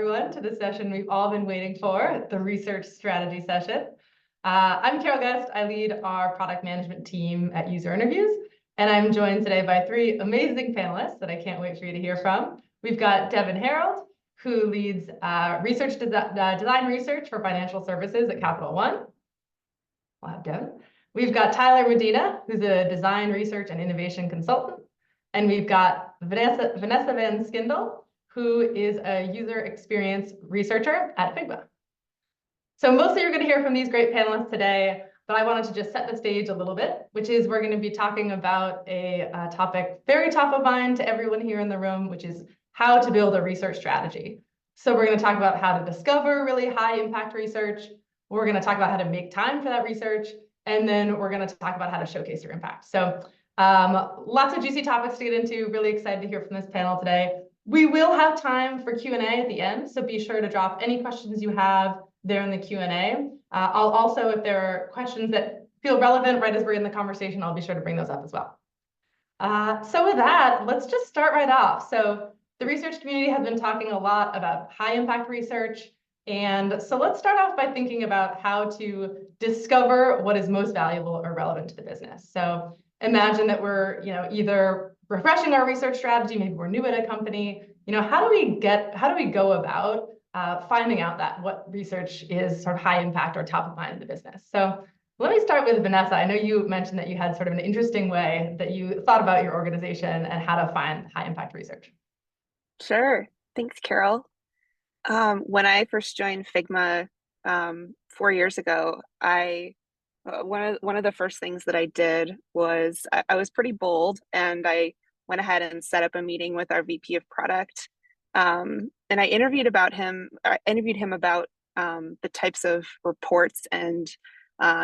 everyone, to the session we've all been waiting for, the research strategy session. I'm Carol Guest. I lead our product management team at User Interviews, and I'm joined today by three amazing panelists that I can't wait for you to hear from. We've got Devin Harold, who leads design research for financial services at Capital One. We'll have Devin. We've got Tyler Medina, who's a design research and innovation consultant. And we've got Vanessa Van Schyndel, who is a user experience researcher at Figma. So mostly you're going to hear from these great panelists today, but I wanted to just set the stage a little bit, which is we're going to be talking about a topic very top of mind to everyone here in the room, which is how to build a research strategy. So we're going to talk about how to discover really high impact research. We're going to talk about how to make time for that research. And then we're going to talk about how to showcase your impact. So lots of juicy topics to get into. Really excited to hear from this panel today. We will have time for Q&A at the end, so be sure to drop any questions you have there in the Q&A. I'll also, if there are questions that feel relevant right as we're in the conversation, I'll be sure to bring those up as well. So with that, let's just start right off. So the research community has been talking a lot about high impact research. And so let's start off by thinking about how to discover what is most valuable or relevant to the business. So imagine that we're, either refreshing our research strategy, maybe we're new at a company. How do we go about finding out that what research is sort of high impact or top of mind in the business? So let me start with Vanessa. I know you mentioned that you had sort of an interesting way that you thought about your organization and how to find high impact research. Sure. Thanks, Carol. When I first joined Figma 4 years ago, one of the first things that I did was I was pretty bold, and I went ahead and set up a meeting with our VP of product, and I interviewed him about the types of reports and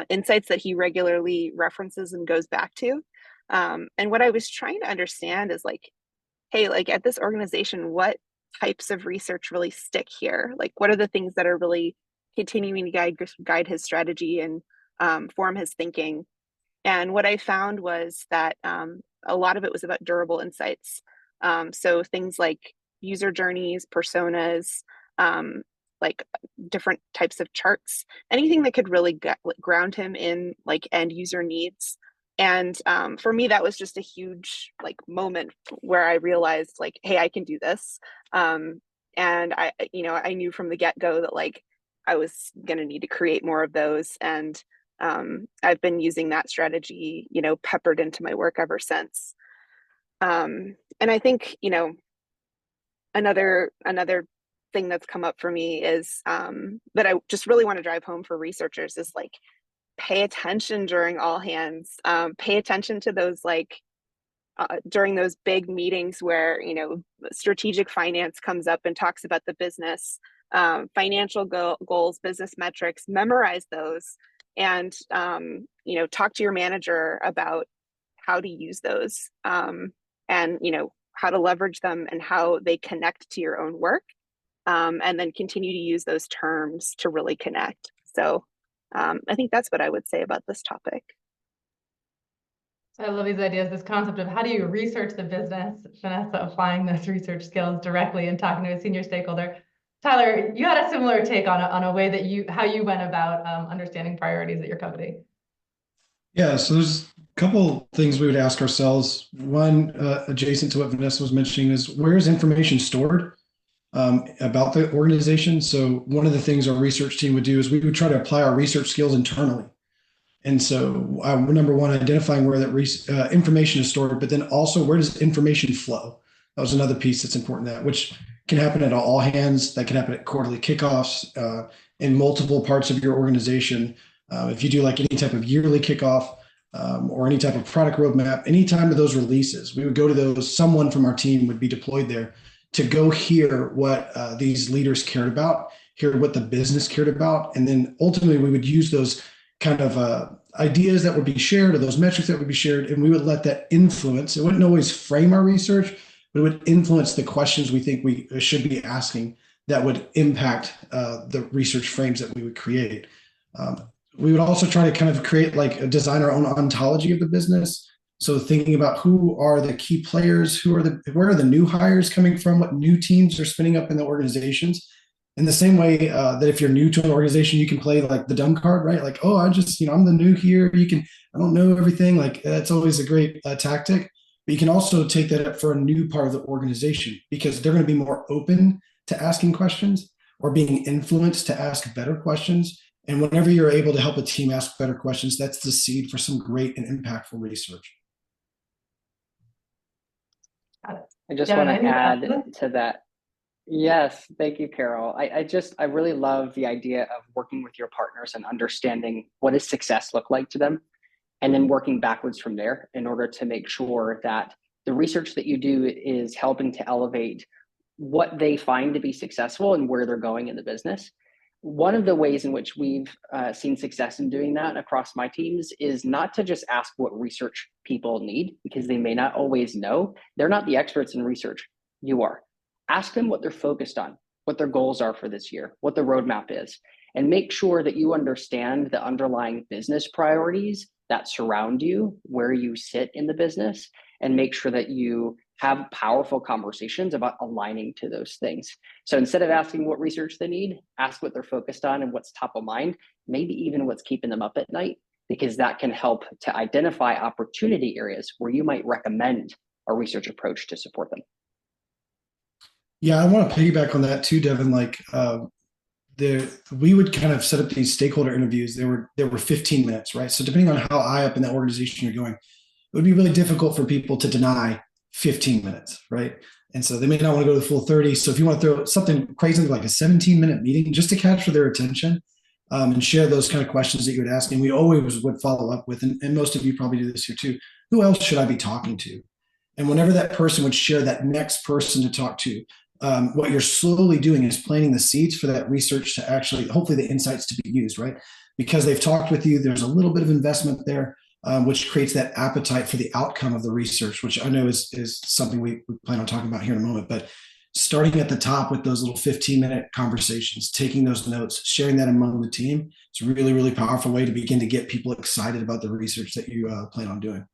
insights that he regularly references and goes back to, and what I was trying to understand is hey, at this organization, what types of research really stick here? What are the things that are really continuing to guide his strategy and form his thinking? And what I found was that a lot of it was about durable insights. So things like user journeys, personas, different types of charts, anything that could really ground him in end user needs. And for me, that was just a huge moment where I realized hey, I can do this. And I knew from the get-go that I was going to need to create more of those. And I've been using that strategy, peppered into my work ever since. And I think, another thing that's come up for me is that I just really want to drive home for researchers is pay attention during all hands, pay attention to those during those big meetings where strategic finance comes up and talks about the business, financial goals, business metrics. Memorize those, and talk to your manager about how to use those, and how to leverage them and how they connect to your own work, and then continue to use those terms to really connect. So I think that's what I would say about this topic. I love these ideas, this concept of how do you research the business, Vanessa applying those research skills directly and talking to a senior stakeholder. Tyler, you had a similar take on a way that how you went about understanding priorities at your company. Yeah, so there's a couple things we would ask ourselves. One, adjacent to what Vanessa was mentioning, is where is information stored about the organization? So one of the things our research team would do is we would try to apply our research skills internally. And so number one, identifying where that information is stored, but then also where does information flow? That was another piece that's important, which can happen at all hands, that can happen at quarterly kickoffs in multiple parts of your organization. If you do any type of yearly kickoff or any type of product roadmap, any time of those releases, we would go to those, someone from our team would be deployed there to go hear what these leaders cared about, hear what the business cared about. And then ultimately we would use those kind of ideas that would be shared or those metrics that would be shared, and we would let that influence. It wouldn't always frame our research, but it would influence the questions we think we should be asking that would impact the research frames that we would create. We would also try to kind of create design our own ontology of the business. So thinking about who are the key players, where are the new hires coming from, what new teams are spinning up in the organizations, In the same way that if you're new to an organization, you can play like the dumb card, right? Like, oh, I'm the new here. I don't know everything. Like that's always a great tactic. But you can also take that up for a new part of the organization because they're going to be more open to asking questions or being influenced to ask better questions. And whenever you're able to help a team ask better questions, that's the seed for some great and impactful research. I just Devin, want to anything add that? to that. Yes, thank you, Carol. I really love the idea of working with your partners and understanding what does success look like to them, and then working backwards from there in order to make sure that the research that you do is helping to elevate what they find to be successful and where they're going in the business. One of the ways in which we've seen success in doing that across my teams is not to just ask what research people need, because they may not always know. They're not the experts in research. You are. Ask them what they're focused on, what their goals are for this year, what the roadmap is, and make sure that you understand the underlying business priorities that surround you, where you sit in the business, and make sure that you have powerful conversations about aligning to those things. So instead of asking what research they need, ask what they're focused on and what's top of mind, maybe even what's keeping them up at night, because that can help to identify opportunity areas where you might recommend a research approach to support them. Yeah, I want to piggyback on that too, Devin. Like we would kind of set up these stakeholder interviews. There were 15 minutes, right? So depending on how high up in that organization you're going, it would be really difficult for people to deny 15 minutes, right? And so they may not want to go to the full 30. So if you want to throw something crazy like a 17-minute meeting just to capture their attention and share those kind of questions that you would ask, and we always would follow up with, and most of you probably do this here too, who else should I be talking to? And whenever that person would share that next person to talk to, what you're slowly doing is planting the seeds for that research to actually, hopefully the insights to be used, right? Because they've talked with you, there's a little bit of investment there, which creates that appetite for the outcome of the research, which I know is something we plan on talking about here in a moment. But starting at the top with those little 15-minute conversations, taking those notes, sharing that among the team, it's a really, really powerful way to begin to get people excited about the research that you plan on doing.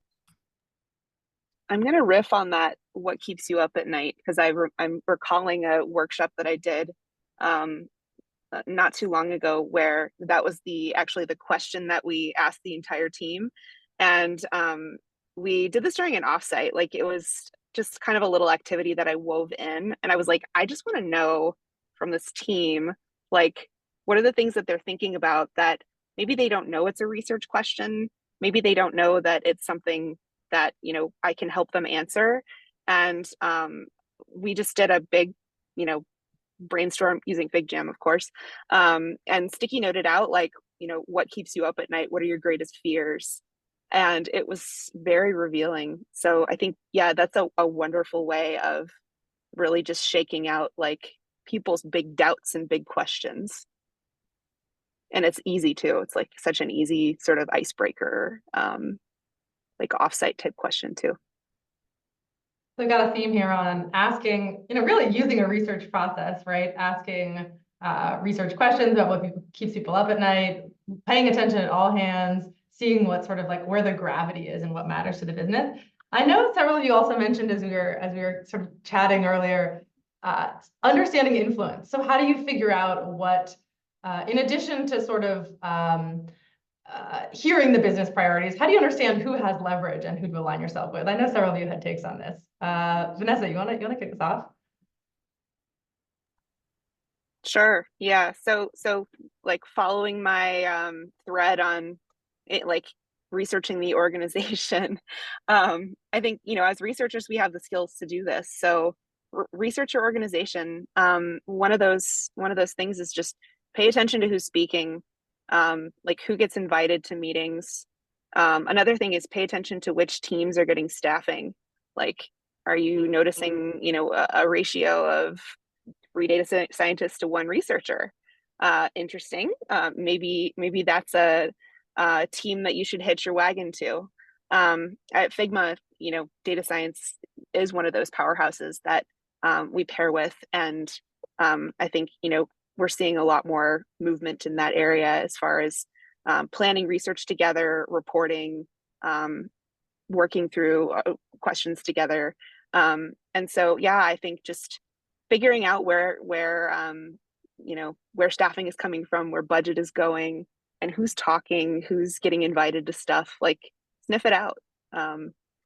I'm going to riff on that. What keeps you up at night? Because I'm recalling a workshop that I did not too long ago, where that was actually the question that we asked the entire team, and we did this during an offsite. Like, it was just kind of a little activity that I wove in, and I was like, I just want to know from this team, like, what are the things that they're thinking about that maybe they don't know it's a research question, maybe they don't know that it's something that I can help them answer. And we just did a big brainstorm using FigJam, of course, and sticky noted out, like, what keeps you up at night, what are your greatest fears, and it was very revealing. So I think, yeah, that's a wonderful way of really just shaking out like people's big doubts and big questions. And it's easy too. It's like such an easy sort of icebreaker, like offsite type question too. So we've got a theme here on asking, really using a research process, right? Asking research questions about what keeps people up at night, paying attention at all hands, seeing what sort of like where the gravity is and what matters to the business. I know several of you also mentioned as we were sort of chatting earlier, understanding influence. So how do you figure out what, in addition to sort of hearing the business priorities, how do you understand who has leverage and who to align yourself with? I know several of you had takes on this. Vanessa, you wanna kick this off? Sure. Yeah. So like following my thread on it, like researching the organization. I think, as researchers, we have the skills to do this. So research your organization. One of those things is just pay attention to who's speaking, like who gets invited to meetings. Another thing is pay attention to which teams are getting staffing. Like, are you noticing, a ratio of 3 data scientists to 1 researcher? Interesting. Maybe that's a team that you should hitch your wagon to. At Figma, data science is one of those powerhouses that we pair with, and I think we're seeing a lot more movement in that area as far as planning research together, reporting, working through questions together. And so, yeah, I think just figuring out where where staffing is coming from, where budget is going, and who's talking, who's getting invited to stuff. Like, sniff it out.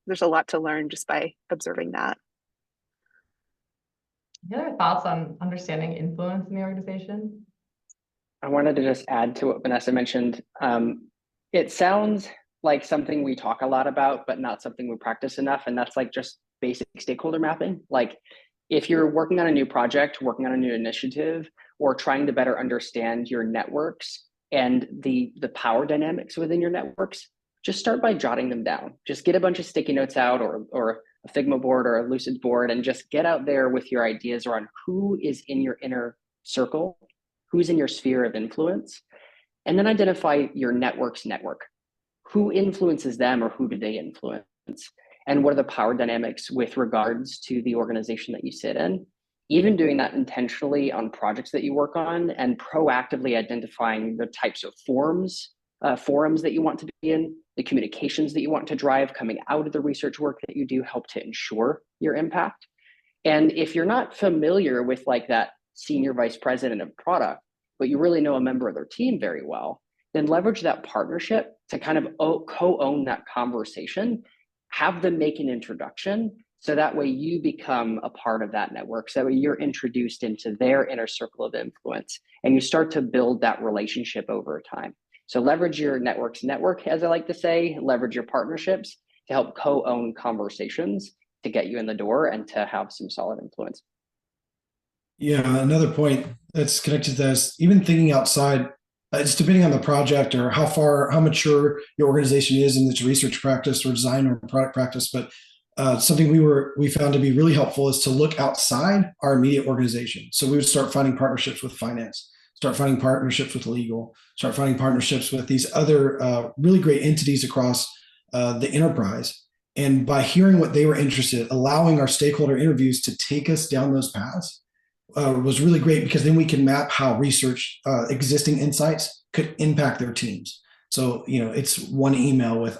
There's a lot to learn just by observing that. Any other thoughts on understanding influence in the organization? I wanted to just add to what Vanessa mentioned. It sounds like something we talk a lot about, but not something we practice enough. And that's like just basic stakeholder mapping. Like if you're working on a new project, working on a new initiative, or trying to better understand your networks and the power dynamics within your networks, just start by jotting them down. Just get a bunch of sticky notes out or a Figma board or a Lucid board, and just get out there with your ideas around who is in your inner circle, who's in your sphere of influence, and then identify your network's network. Who influences them, or who do they influence? And what are the power dynamics with regards to the organization that you sit in? Even doing that intentionally on projects that you work on, and proactively identifying the types of forums that you want to be in, the communications that you want to drive coming out of the research work that you do, help to ensure your impact. And if you're not familiar with like that senior vice president of product, but you really know a member of their team very well, then leverage that partnership to kind of co-own that conversation, have them make an introduction, so that way you become a part of that network. So that way you're introduced into their inner circle of influence, and you start to build that relationship over time. So leverage your network's network, as I like to say, leverage your partnerships to help co-own conversations to get you in the door and to have some solid influence. Yeah, another point that's connected to this, even thinking outside, it's depending on the project or how mature your organization is in its research practice or design or product practice. But something we found to be really helpful is to look outside our immediate organization. So we would start finding partnerships with finance, start finding partnerships with legal, start finding partnerships with these other really great entities across the enterprise. And by hearing what they were interested in, allowing our stakeholder interviews to take us down those paths was really great, because then we can map how research existing insights could impact their teams. So, it's one email with,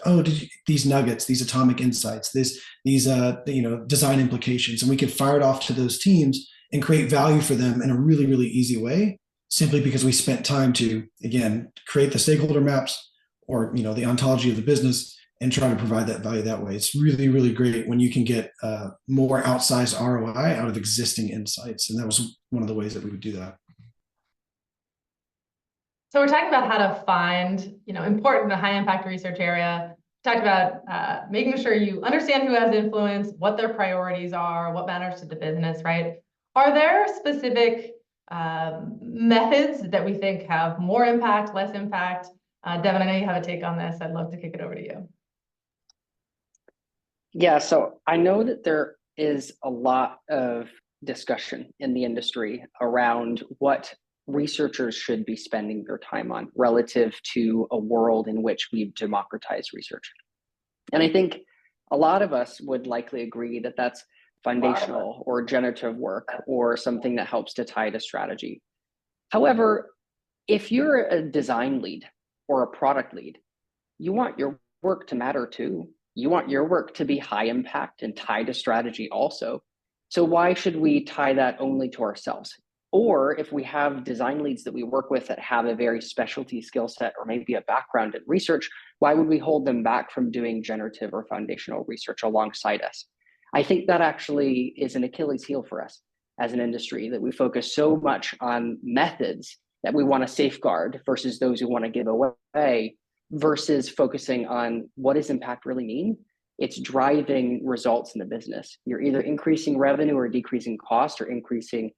these nuggets, these atomic insights, these design implications, and we could fire it off to those teams and create value for them in a really, really easy way, simply because we spent time to, again, create the stakeholder maps or, the ontology of the business and try to provide that value that way. It's really, really great when you can get more outsized ROI out of existing insights. And that was one of the ways that we would do that. So we're talking about how to find, important high impact research area. We talked about making sure you understand who has influence, what their priorities are, what matters to the business, right? Are there specific methods that we think have more impact, less impact? Devin, I know you have a take on this. I'd love to kick it over to you. Yeah, so I know that there is a lot of discussion in the industry around what researchers should be spending their time on relative to a world in which we've democratized research. And I think a lot of us would likely agree that that's foundational or generative work or something that helps to tie to strategy. However, if you're a design lead or a product lead, you want your work to matter too. You want your work to be high impact and tied to strategy also. So why should we tie that only to ourselves? Or if we have design leads that we work with that have a very specialty skill set or maybe a background in research, why would we hold them back from doing generative or foundational research alongside us? I think that actually is an Achilles heel for us as an industry, that we focus so much on methods that we want to safeguard versus those who want to give away, versus focusing on what does impact really mean? It's driving results in the business. You're either increasing revenue or decreasing cost or increasing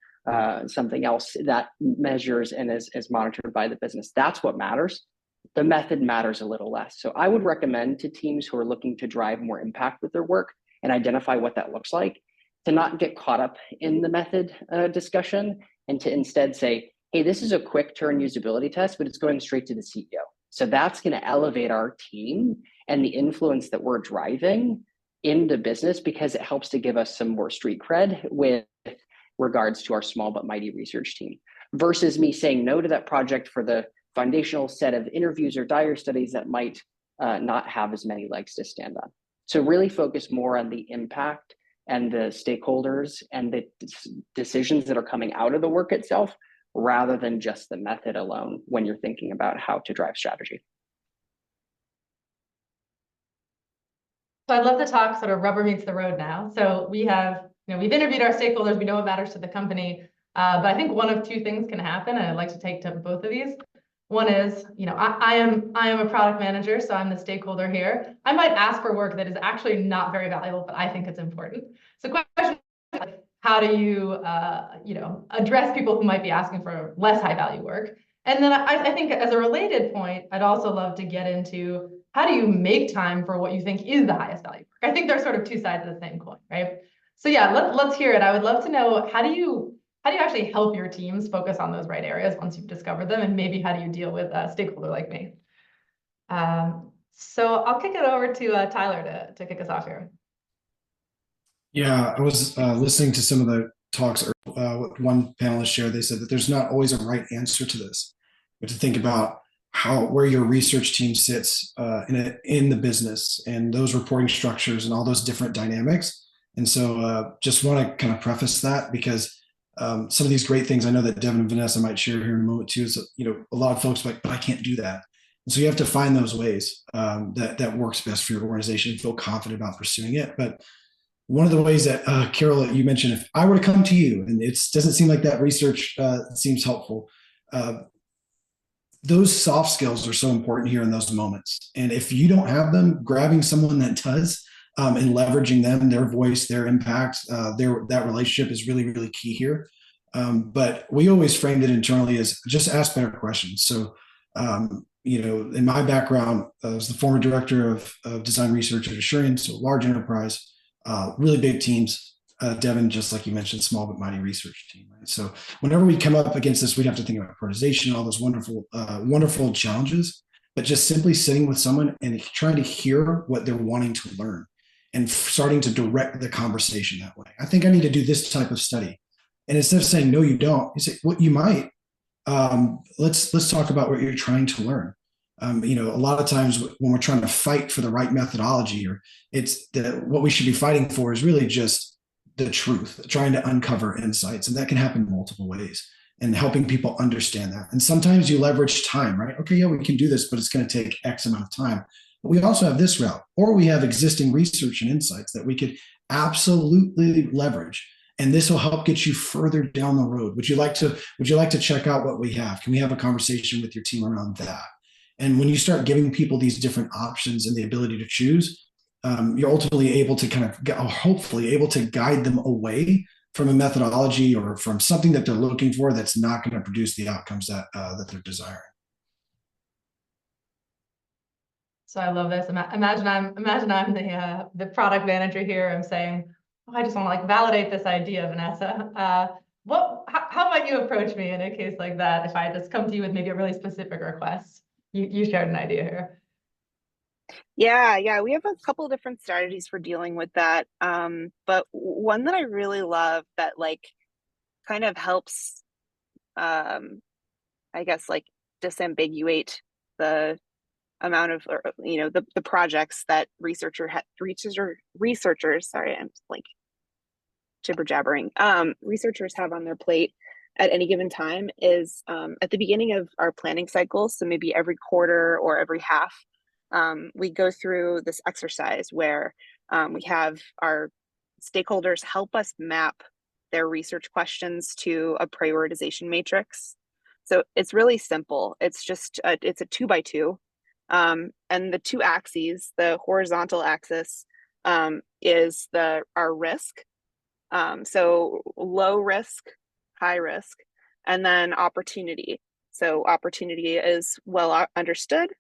something else that measures and is monitored by the business. That's what matters. The method matters a little less. So I would recommend to teams who are looking to drive more impact with their work and identify what that looks like, to not get caught up in the method discussion, and to instead say, hey, this is a quick turn usability test, but it's going straight to the CEO. So that's going to elevate our team and the influence that we're driving in the business, because it helps to give us some more street cred with regards to our small but mighty research team, versus me saying no to that project for the foundational set of interviews or dire studies that might not have as many legs to stand on. So really focus more on the impact and the stakeholders and the decisions that are coming out of the work itself, rather than just the method alone when you're thinking about how to drive strategy. So I'd love to talk sort of rubber meets the road now. So we have, we've interviewed our stakeholders, we know what matters to the company, but I think one of two things can happen, and I'd like to take to both of these. One is, I am a product manager, so I'm the stakeholder here. I might ask for work that is actually not very valuable, but I think it's important. So question, how do you, address people who might be asking for less high value work? And then I think as a related point, I'd also love to get into how do you make time for what you think is the highest value work? I think they're sort of two sides of the same coin, right? So yeah, let's hear it. I would love to know, how do you actually help your teams focus on those right areas once you've discovered them, and maybe how do you deal with a stakeholder like me? So I'll kick it over to Tyler to kick us off here. Yeah, I was listening to some of the talks. What one panelist shared, they said that there's not always a right answer to this. You have to think about where your research team sits in the business, and those reporting structures and all those different dynamics. And so just want to kind of preface that, because some of these great things I know that Devin and Vanessa might share here in a moment too, is a lot of folks are like, but I can't do that. And so you have to find those ways that works best for your organization and feel confident about pursuing it. But one of the ways that Carol, you mentioned, if I were to come to you, and it doesn't seem like that research seems helpful, those soft skills are so important here in those moments. And if you don't have them, grabbing someone that does and leveraging them, their voice, their impact, that relationship is really, really key here. But we always framed it internally as just ask better questions. So, in my background, I was the former director of design research at Assurance, so large enterprise, really big teams. Devin, just like you mentioned, small but mighty research team, right? So whenever we come up against this, we'd have to think about prioritization, all those wonderful challenges, but just simply sitting with someone and trying to hear what they're wanting to learn and starting to direct the conversation that way. I think I need to do this type of study. And instead of saying, no, you don't, you say, well, you might. Let's talk about what you're trying to learn. A lot of times when we're trying to fight for the right methodology, or what we should be fighting for is really just the truth, trying to uncover insights. And that can happen multiple ways, and helping people understand that. And sometimes you leverage time, right? Okay, yeah, we can do this, but it's going to take X amount of time. But we also have this route, or we have existing research and insights that we could absolutely leverage. And this will help get you further down the road. Would you like to check out what we have? Can we have a conversation with your team around that? And when you start giving people these different options and the ability to choose, you're ultimately able to hopefully able to guide them away from a methodology or from something that they're looking for that's not going to produce the outcomes that they're desiring. So I love this. Imagine I'm the product manager here. I'm saying, oh, I just want to validate this idea, Vanessa. How might you approach me in a case like that if I just come to you with maybe a really specific request? You shared an idea here. Yeah, we have a couple of different strategies for dealing with that. But one that I really love that kind of helps, I guess, disambiguate the amount of, the projects that researchers, sorry, I'm jibber jabbering, researchers have on their plate at any given time is at the beginning of our planning cycle. So maybe every quarter or every half, we go through this exercise where we have our stakeholders help us map their research questions to a prioritization matrix. So it's really simple. It's just it's a 2x2, and the two axes, the horizontal axis is our risk. So low risk, high risk, and then opportunity. So opportunity is well understood,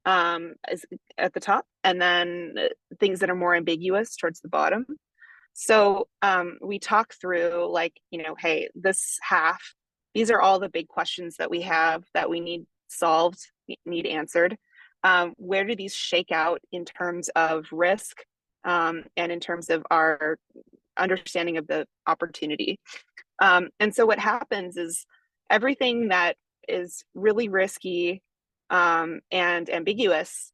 is at the top, and then things that are more ambiguous towards the bottom. So we talk through hey, this half, these are all the big questions that we have that we need solved, need answered. Where do these shake out in terms of risk and in terms of our understanding of the opportunity? And so what happens is everything that is really risky and ambiguous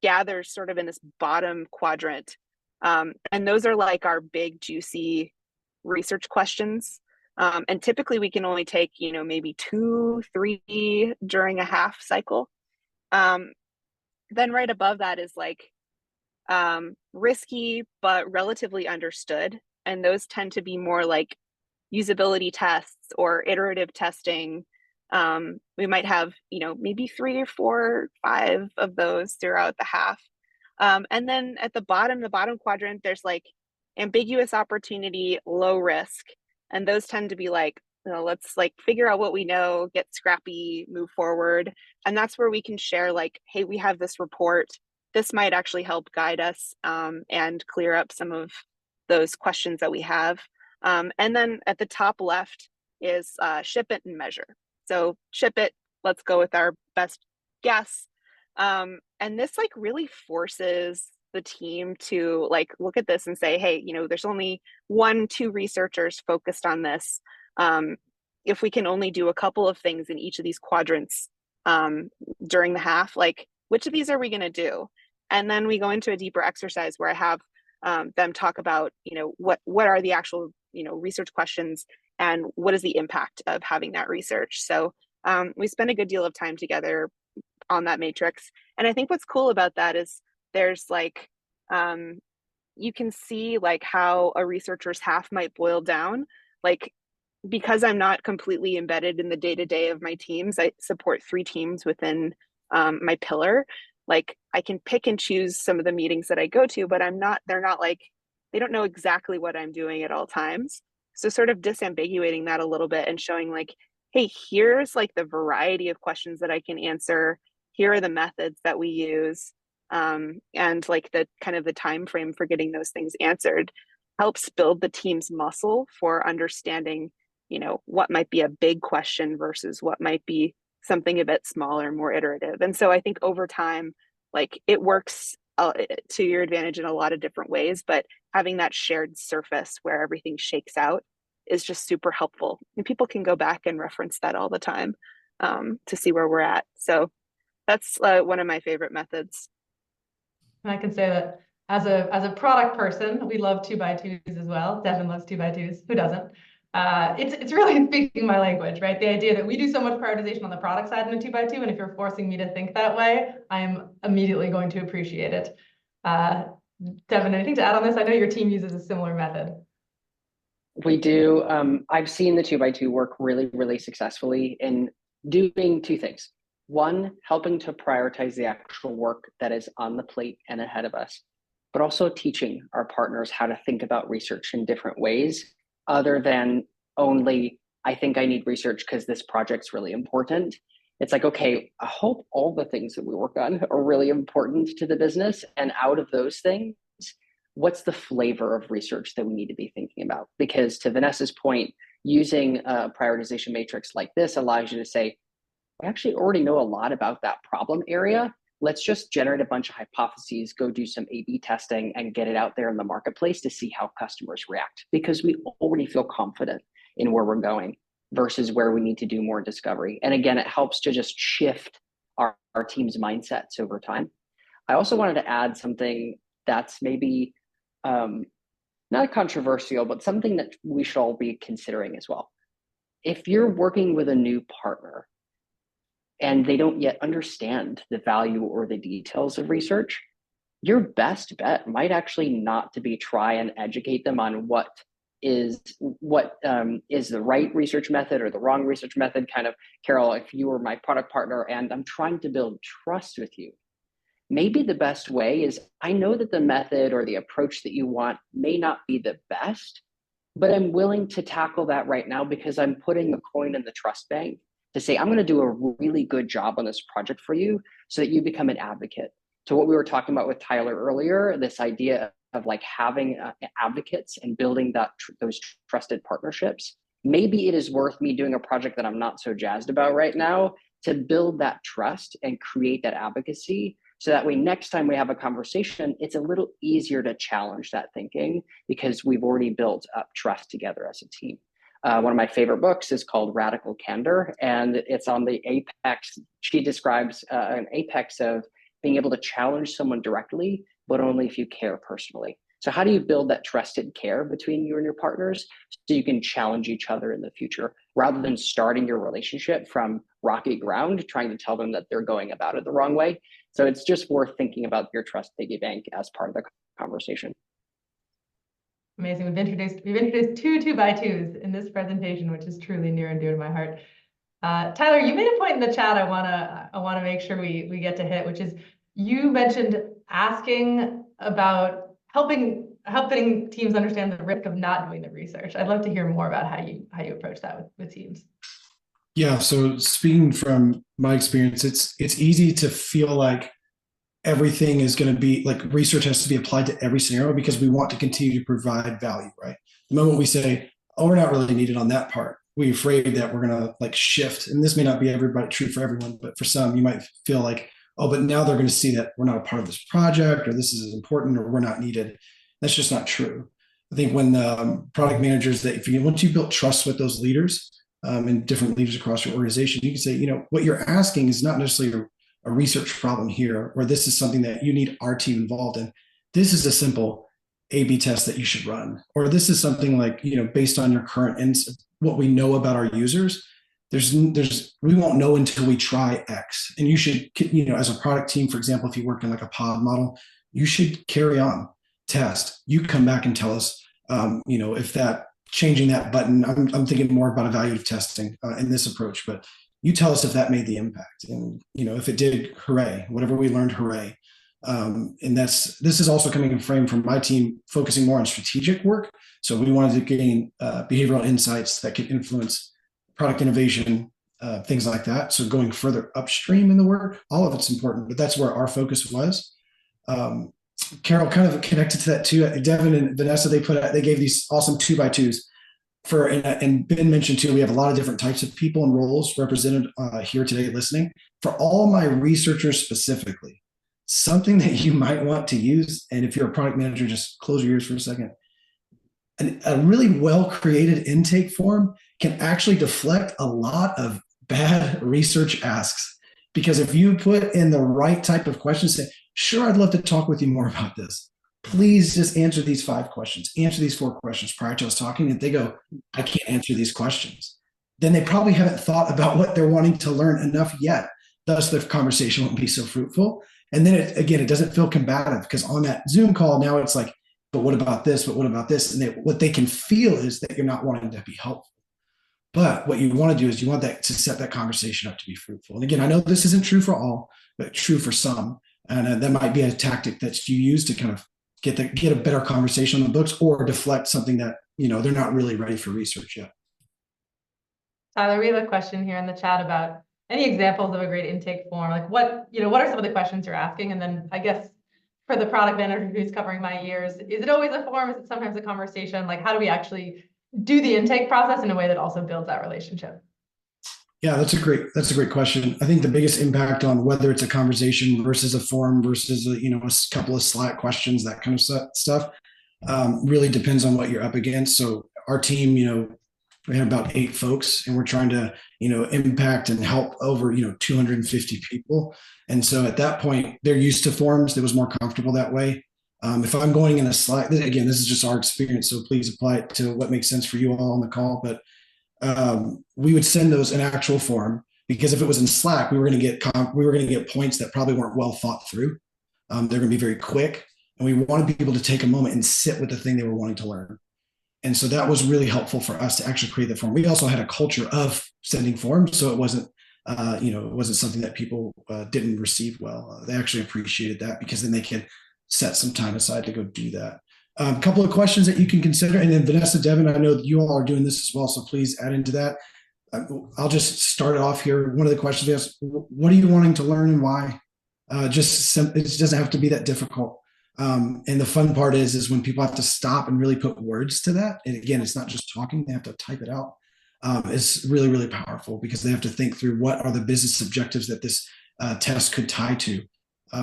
gathers sort of in this bottom quadrant. And those are our big, juicy research questions. And typically we can only take, maybe 2, 3 during a half cycle. Then right above that is like risky, but relatively understood. And those tend to be more like usability tests or iterative testing. We might have, maybe 3 or 4 or 5 of those throughout the half. And then at the bottom quadrant, there's like ambiguous opportunity, low risk. And those tend to be like, let's like figure out what we know, get scrappy, move forward. And that's where we can share like, hey, we have this report. This might actually help guide us and clear up some of those questions that we have. And then at the top left is ship it and measure. So ship it, let's go with our best guess. And this like really forces the team to like look at this and say, hey, there's only 1, 2 researchers focused on this. If we can only do a couple of things in each of these quadrants during the half, like which of these are we going to do? And then we go into a deeper exercise where I have them talk about, what are the actual, research questions and what is the impact of having that research. So we spend a good deal of time together on that matrix. And I think what's cool about that is there's like, you can see like how a researcher's half might boil down. Like, because I'm not completely embedded in the day-to-day of my teams, I support 3 teams within my pillar. Like I can pick and choose some of the meetings that I go to, but they're not like, they don't know exactly what I'm doing at all times. So sort of disambiguating that a little bit and showing like, hey, here's like the variety of questions that I can answer. Here are the methods that we use. And like the kind of the time frame for getting those things answered helps build the team's muscle for understanding, what might be a big question versus what might be something a bit smaller, more iterative. And so I think over time, like it works to your advantage in a lot of different ways, but having that shared surface where everything shakes out is just super helpful. And people can go back and reference that all the time to see where we're at. So that's one of my favorite methods. And I can say that as a product person, we love 2x2s as well. Devin loves 2x2s. Who doesn't? It's really speaking my language, right? The idea that we do so much prioritization on the product side in a 2x2, and if you're forcing me to think that way, I'm immediately going to appreciate it. Devin, anything to add on this? I know your team uses a similar method. We do. I've seen the 2x2 work really, really successfully in doing 2 things. One, helping to prioritize the actual work that is on the plate and ahead of us, but also teaching our partners how to think about research in different ways other than only, I think I need research because this project's really important. It's like, okay, I hope all the things that we work on are really important to the business. And out of those things, what's the flavor of research that we need to be thinking about? Because to Vanessa's point, using a prioritization matrix like this allows you to say, I actually already know a lot about that problem area. Let's just generate a bunch of hypotheses, go do some A/B testing and get it out there in the marketplace to see how customers react, because we already feel confident in where we're going versus where we need to do more discovery. And again, it helps to just shift our team's mindsets over time. I also wanted to add something that's maybe not controversial, but something that we should all be considering as well. If you're working with a new partner and they don't yet understand the value or the details of research, your best bet might actually not to be try and educate them on what is the right research method or the wrong research method. Kind of, Carol, if you were my product partner and I'm trying to build trust with you, maybe the best way is, I know that the method or the approach that you want may not be the best, but I'm willing to tackle that right now because I'm putting a coin in the trust bank to say, I'm going to do a really good job on this project for you so that you become an advocate. To what we were talking about with Tyler earlier, this idea of like having advocates and building those trusted partnerships. Maybe it is worth me doing a project that I'm not so jazzed about right now to build that trust and create that advocacy. So that way, next time we have a conversation, it's a little easier to challenge that thinking because we've already built up trust together as a team. One of my favorite books is called Radical Candor, and it's on the apex. She describes an apex of being able to challenge someone directly, but only if you care personally. So how do you build that trusted care between you and your partners so you can challenge each other in the future rather than starting your relationship from rocky ground, trying to tell them that they're going about it the wrong way? So it's just worth thinking about your trust piggy bank as part of the conversation. Amazing. We've introduced two 2x2s in this presentation, which is truly near and dear to my heart. Tyler, you made a point in the chat I wanna make sure we get to hit, which is you mentioned asking about helping teams understand the risk of not doing the research. I'd love to hear more about how you approach that with teams. Yeah, so speaking from my experience, it's easy to feel like everything is going to be like research has to be applied to every scenario because we want to continue to provide value, right? The moment we say, oh, we're not really needed on that part, we're afraid that we're going to like shift. And this may not be true for everyone, but for some, you might feel like, oh, but now they're going to see that we're not a part of this project, or this is as important, or we're not needed. That's just not true. I think when the product managers once you build trust with those leaders and different leaders across your organization, you can say, what you're asking is not necessarily a research problem here, or this is something that you need our team involved in. This is a simple A/B test that you should run, or this is something like, based on your current what we know about our users, we won't know until we try X. And you should, as a product team, for example, if you work in like a pod model, you should carry on, test. You come back and tell us, if that changing that button, I'm thinking more about evaluative testing in this approach, but you tell us if that made the impact, and if it did, hooray! Whatever we learned, hooray! And this is also coming in frame from my team, focusing more on strategic work. So we wanted to gain behavioral insights that could influence product innovation, things like that. So going further upstream in the work, all of it's important, but that's where our focus was. Carol, kind of connected to that too. Devin and Vanessa, they gave these awesome 2x2s. And Ben mentioned too, we have a lot of different types of people and roles represented here today listening. For all my researchers specifically, something that you might want to use, and if you're a product manager, just close your ears for a second. A really well-created intake form can actually deflect a lot of bad research asks. Because if you put in the right type of questions, say, sure, I'd love to talk with you more about this. Please just answer these 5 questions, answer these 4 questions prior to us talking. And they go, I can't answer these questions. Then they probably haven't thought about what they're wanting to learn enough yet. Thus, the conversation won't be so fruitful. And then it doesn't feel combative, because on that Zoom call, now it's like, but what about this? But what about this? And what they can feel is that you're not wanting to be helpful. But what you want to do is you want that to set that conversation up to be fruitful. And again, I know this isn't true for all, but true for some. And that might be a tactic that you use to kind of get a better conversation on the books, or deflect something that, they're not really ready for research yet. Tyler, we have a question here in the chat about any examples of a great intake form. Like what are some of the questions you're asking? And then I guess for the product manager who's covering my ears, is it always a form? Is it sometimes a conversation? Like how do we actually do the intake process in a way that also builds that relationship? Yeah, that's a great question. I think the biggest impact on whether it's a conversation versus a form versus a couple of Slack questions, that kind of stuff, really depends on what you're up against. So our team, we have about 8 folks, and we're trying to impact and help over 250 people. And so at that point, they're used to forms. It was more comfortable that way. If I'm going in a Slack, again, this is just our experience, so please apply it to what makes sense for you all on the call. But we would send those in actual form, because if it was in Slack, we were going to get points that probably weren't well thought through. They're going to be very quick, and we wanted people to take a moment and sit with the thing they were wanting to learn. And so that was really helpful for us to actually create the form. We also had a culture of sending forms, so it wasn't something that people didn't receive well. They actually appreciated that, because then they could set some time aside to go do that. A couple of questions that you can consider, and then Vanessa, Devin, I know that you all are doing this as well, so please add into that. I'll just start off here. One of the questions we asked: what are you wanting to learn and why? It doesn't have to be that difficult. And the fun part is when people have to stop and really put words to that. And again, it's not just talking; they have to type it out. It's really, really powerful, because they have to think through what are the business objectives that this test could tie to.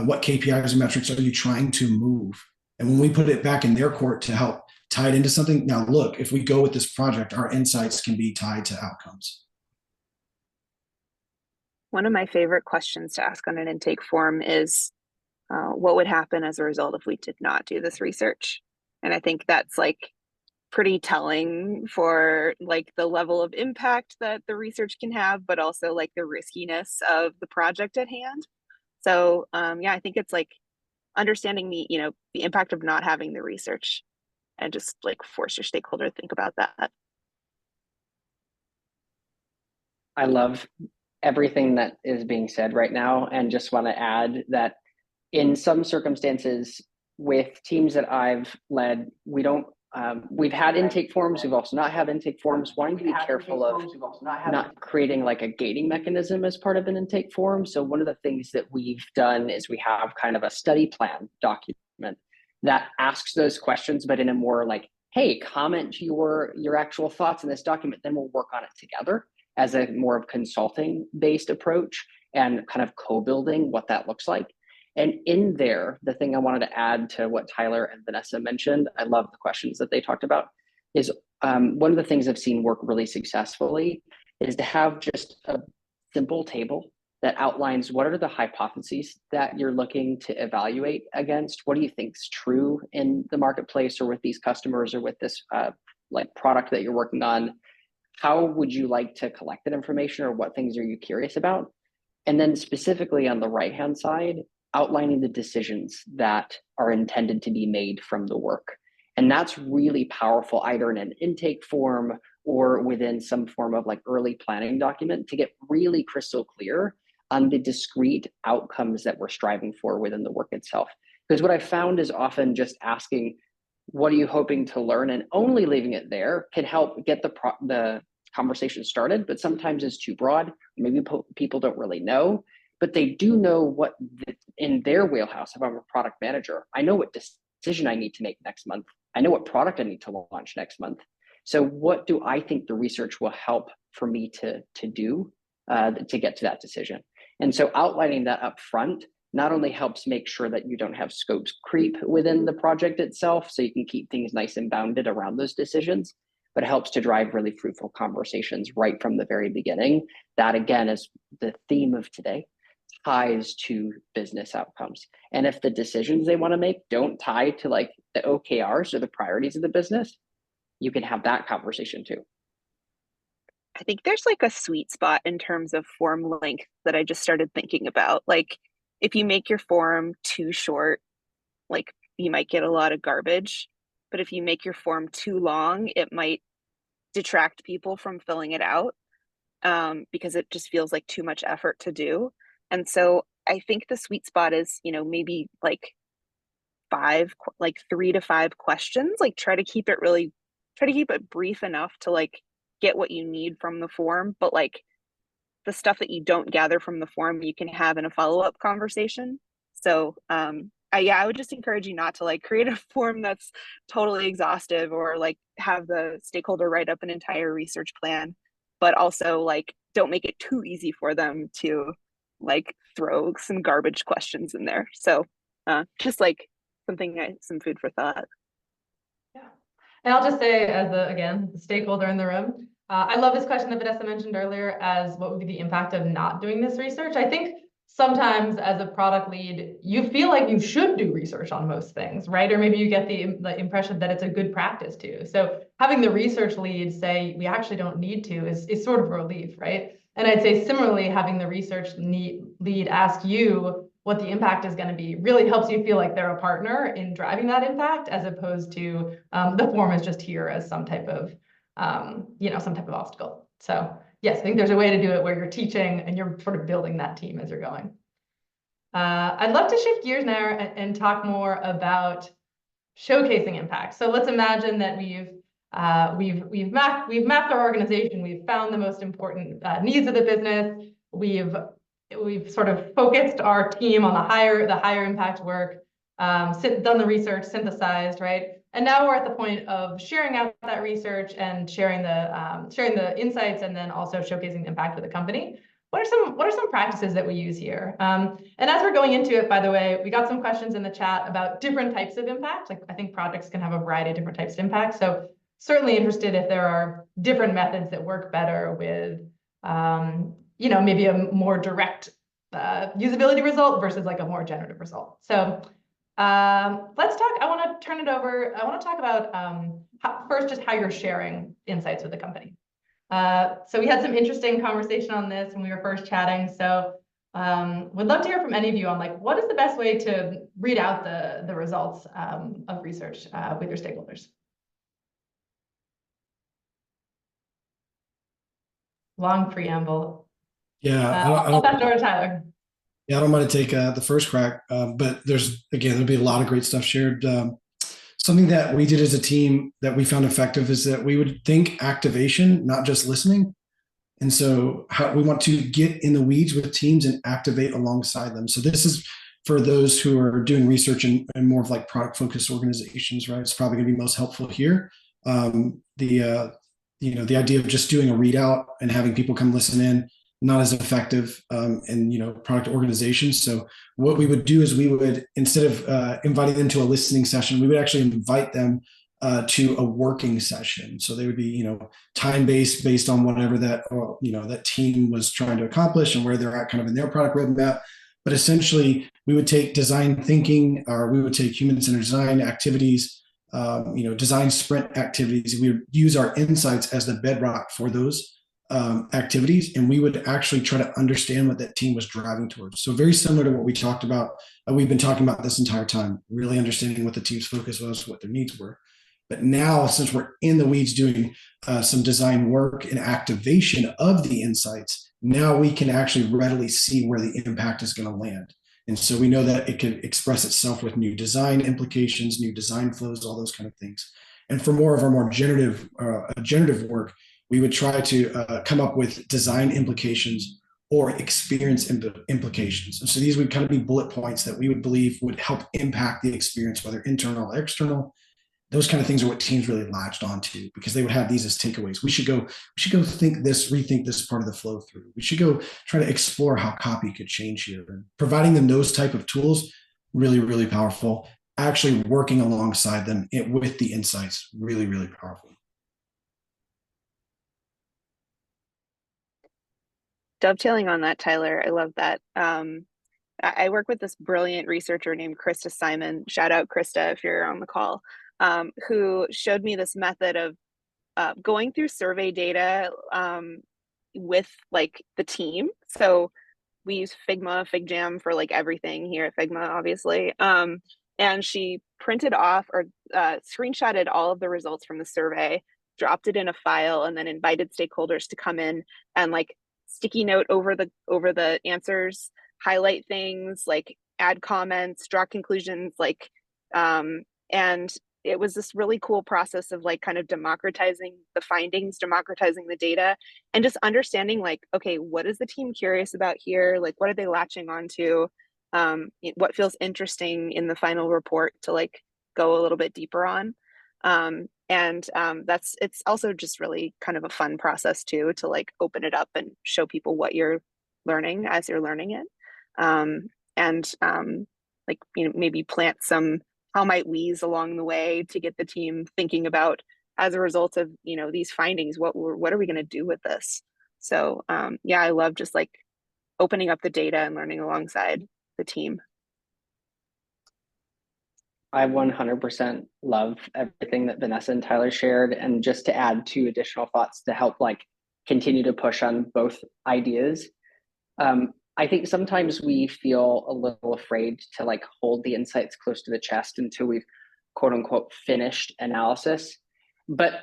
What KPIs and metrics are you trying to move? And when we put it back in their court to help tie it into something, now look, if we go with this project, our insights can be tied to outcomes. One of my favorite questions to ask on an intake form is, what would happen as a result if we did not do this research? And I think that's like pretty telling for like the level of impact that the research can have, but also like the riskiness of the project at hand. So yeah, I think it's like understanding the impact of not having the research and just like force your stakeholder to think about that. I love everything that is being said right now, and just want to add that in some circumstances with teams that I've led, we've had intake forms, we've also not had intake forms, wanting to be careful of not creating like a gating mechanism as part of an intake form. So one of the things that we've done is we have kind of a study plan document that asks those questions, but in a more like, hey, comment your actual thoughts in this document, then we'll work on it together as a more of consulting based approach and kind of co-building what that looks like. And in there, the thing I wanted to add to what Tyler and Vanessa mentioned, I love the questions that they talked about, is one of the things I've seen work really successfully is to have just a simple table that outlines what are the hypotheses that you're looking to evaluate against. What do you think is true in the marketplace or with these customers or with this like product that you're working on? How would you like to collect that information, or what things are you curious about? And then specifically on the right-hand side, outlining the decisions that are intended to be made from the work. And that's really powerful, either in an intake form or within some form of like early planning document, to get really crystal clear on the discrete outcomes that we're striving for within the work itself. Because what I found is often just asking, what are you hoping to learn, and only leaving it there can help get the conversation started, but sometimes it's too broad. Maybe people don't really know, but they do know what in their wheelhouse. If I'm a product manager, I know what decision I need to make next month. I know what product I need to launch next month. So what do I think the research will help for me to do to get to that decision? And so outlining that up front not only helps make sure that you don't have scope creep within the project itself, so you can keep things nice and bounded around those decisions, but it helps to drive really fruitful conversations right from the very beginning. That again is the theme of today, ties to business outcomes. And if the decisions they want to make don't tie to like the OKRs or the priorities of the business, you can have that conversation too. I think there's like a sweet spot in terms of form length that I just started thinking about. Like if you make your form too short, like you might get a lot of garbage. But if you make your form too long, it might detract people from filling it out because it just feels like too much effort to do. And so I think the sweet spot is, maybe like 3 to 5 questions. Like try to keep it brief enough to like get what you need from the form, but like the stuff that you don't gather from the form, you can have in a follow-up conversation. So I would just encourage you not to like create a form that's totally exhaustive or like have the stakeholder write up an entire research plan, but also like don't make it too easy for them to like throw some garbage questions in there. So just like some food for thought. Yeah. And I'll just say, as the stakeholder in the room, I love this question that Vanessa mentioned earlier as what would be the impact of not doing this research. I think sometimes as a product lead, you feel like you should do research on most things, right? Or maybe you get the impression that it's a good practice to. So having the research lead say, we actually don't need to is sort of a relief, right? And I'd say similarly, having the research lead ask you what the impact is going to be really helps you feel like they're a partner in driving that impact, as opposed to the form is just here as some type of obstacle. So yes, I think there's a way to do it where you're teaching and you're sort of building that team as you're going. I'd love to shift gears now and talk more about showcasing impact. So let's imagine that we've mapped our organization. We've found the most important needs of the business. We've sort of focused our team on the higher impact work, done the research, synthesized, right? And now we're at the point of sharing out that research and sharing the insights, and then also showcasing the impact of the company. What are some practices that we use here? And as we're going into it, by the way, we got some questions in the chat about different types of impact. Like I think projects can have a variety of different types of impact. So certainly interested if there are different methods that work better with, maybe a more direct usability result versus like a more generative result. So Let's talk, I want to turn it over. I want to talk about first, just how you're sharing insights with the company. So we had some interesting conversation on this when we were first chatting. So would love to hear from any of you on like, what is the best way to read out the results of research with your stakeholders? Long preamble. Yeah, I'll pass it over to Tyler. Yeah, I don't mind to take the first crack, but there'll be a lot of great stuff shared. Something that we did as a team that we found effective is that we would think activation, not just listening. And so we want to get in the weeds with teams and activate alongside them. So this is for those who are doing research in more of like product focused organizations, right? It's probably going to be most helpful here. The idea of just doing a readout and having people come listen in, not as effective in product organizations. So what we would do is we would, instead of inviting them to a listening session, we would actually invite them to a working session. So they would be time-based, based on whatever that team was trying to accomplish and where they're at kind of in their product roadmap. But essentially we would take design thinking, or we would take human-centered design activities, design sprint activities. We would use our insights as the bedrock for those activities, and we would actually try to understand what that team was driving towards. So very similar to what we talked about, we've been talking about this entire time, really understanding what the team's focus was, what their needs were. But now, since we're in the weeds doing some design work and activation of the insights, now we can actually readily see where the impact is going to land. And so we know that it can express itself with new design implications, new design flows, all those kind of things. And for more of our more generative work, we would try to come up with design implications or experience implications. And so these would kind of be bullet points that we would believe would help impact the experience, whether internal or external. Those kind of things are what teams really latched onto, because they would have these as takeaways. We should go rethink this part of the flow through. We should go try to explore how copy could change here. And providing them those type of tools, really, really powerful. Actually working alongside them with the insights, really, really powerful. Dovetailing on that, Tyler, I love that. I work with this brilliant researcher named Krista Simon. Shout out Krista if you're on the call. Who showed me this method of going through survey data with like the team. So we use FigJam for like everything here at Figma, obviously. And she printed off or screenshotted all of the results from the survey, dropped it in a file, and then invited stakeholders to come in and like sticky note over the answers, highlight things, like add comments, draw conclusions, like and it was this really cool process of like kind of democratizing the findings, democratizing the data, and just understanding like, okay, what is the team curious about here? Like, what are they latching onto? What feels interesting in the final report to like go a little bit deeper on? It's also just really kind of a fun process too, to like open it up and show people what you're learning as you're learning it. Maybe plant some how might we's along the way to get the team thinking about, as a result of these findings, what are we going to do with this? So I love just like opening up the data and learning alongside the team. I 100% love everything that Vanessa and Tyler shared. And just to add two additional thoughts to help like continue to push on both ideas. I think sometimes we feel a little afraid to like hold the insights close to the chest until we've quote unquote finished analysis. But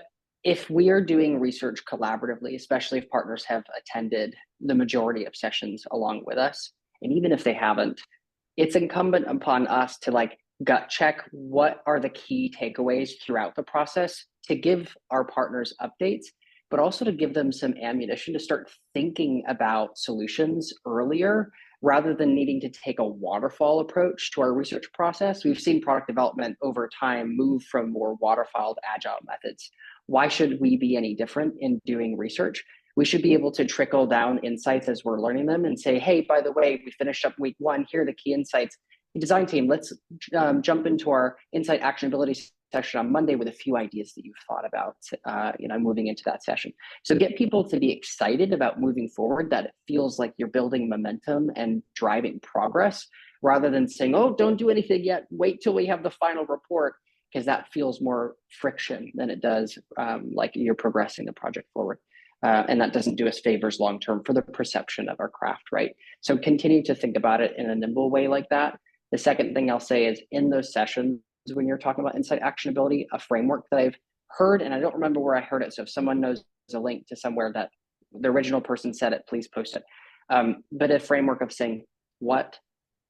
if we are doing research collaboratively, especially if partners have attended the majority of sessions along with us, and even if they haven't, it's incumbent upon us to like gut check what are the key takeaways throughout the process, to give our partners updates, but also to give them some ammunition to start thinking about solutions earlier, rather than needing to take a waterfall approach to our research process. We've seen product development over time move from more waterfall to agile methods. Why should we be any different in doing research? We should be able to trickle down insights as we're learning them and say, hey, by the way, we finished up week 1, here are the key insights. The design team, let's jump into our insight actionability session on Monday with a few ideas that you've thought about, moving into that session. So get people to be excited about moving forward, that it feels like you're building momentum and driving progress, rather than saying, oh, don't do anything yet, wait till we have the final report, because that feels more friction than it does like you're progressing the project forward. And that doesn't do us favors long-term for the perception of our craft, right? So continue to think about it in a nimble way like that. The second thing I'll say is, in those sessions, when you're talking about insight actionability, a framework that I've heard, and I don't remember where I heard it, so if someone knows a link to somewhere that the original person said it, please post it. But a framework of saying, what,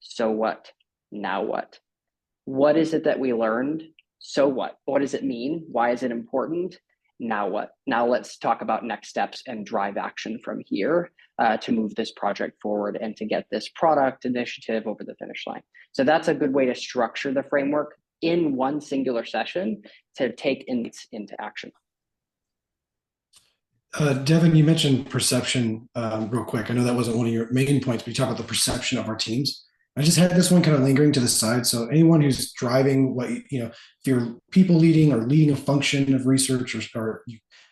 so what, now what? What is it that we learned? So what? What does it mean? Why is it important? Now what? Now let's talk about next steps and drive action from here to move this project forward and to get this product initiative over the finish line. So that's a good way to structure the framework in one singular session to take into action. Devin, you mentioned perception real quick. I know that wasn't one of your main points, but you talked about the perception of our teams. I just had this one kind of lingering to the side. So anyone who's driving if you're people leading or leading a function of research, or